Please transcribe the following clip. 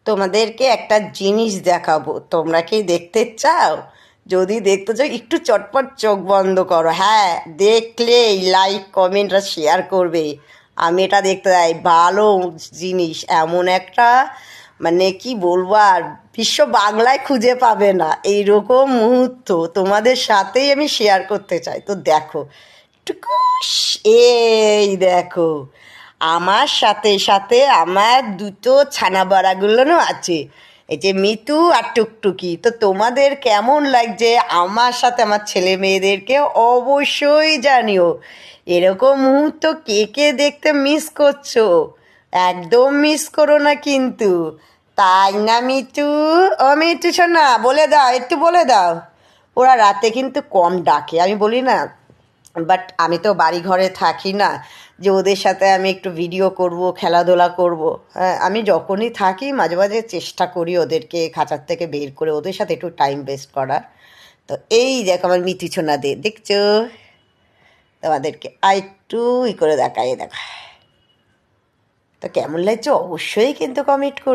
তোমাদেরকে একটা জিনিস দেখাবো, তোমরা কি দেখতে চাও? যদি দেখতে চাও একটু চটপট চোখ বন্ধ করো। হ্যাঁ, দেখলেই লাইক কমেন্ট আর শেয়ার করবে। আমি এটা দেখতে চাই, ভালো জিনিস, এমন একটা মানে কি বলবো আর, বিশ্ব বাংলায় খুঁজে পাবে না এইরকম মুহূর্ত তোমাদের সাথেই আমি শেয়ার করতে চাই। তো দেখো টুকুস, এই দেখো আমার সাথে সাথে আমার দুটো ছানা বড়াগুলোও আছে, এই যে মিতু আর টুকটুকি। তো তোমাদের কেমন লাগছে আমার সাথে আমার ছেলে মেয়েদেরকে অবশ্যই জানিও। এরকম মুহূর্ত কে কে দেখতে মিস করছো, একদম মিস করো না কিন্তু, তাই না মিতু? ও মিতু শোনা, বলে দাও, একটু বলে দাও। ওরা রাতে কিন্তু কম ডাকে, আমি বলি না, বাট আমি তো বাড়ি ঘরে থাকি না যে ওদের সাথে আমি একটু ভিডিও করব, খেলাধুলা করব। হ্যাঁ, আমি যখনই থাকি মাঝে মাঝে চেষ্টা করি ওদেরকে খাঁচার থেকে বের করে ওদের সাথে একটু টাইম ওয়েস্ট করার। তো এই দেখ আমার মিতিছনা দে, দেখছো? তোমাদেরকে আর একটু ই করে দেখাই, দেখা তো কেমন লাগছে অবশ্যই কিন্তু কমেন্ট করো।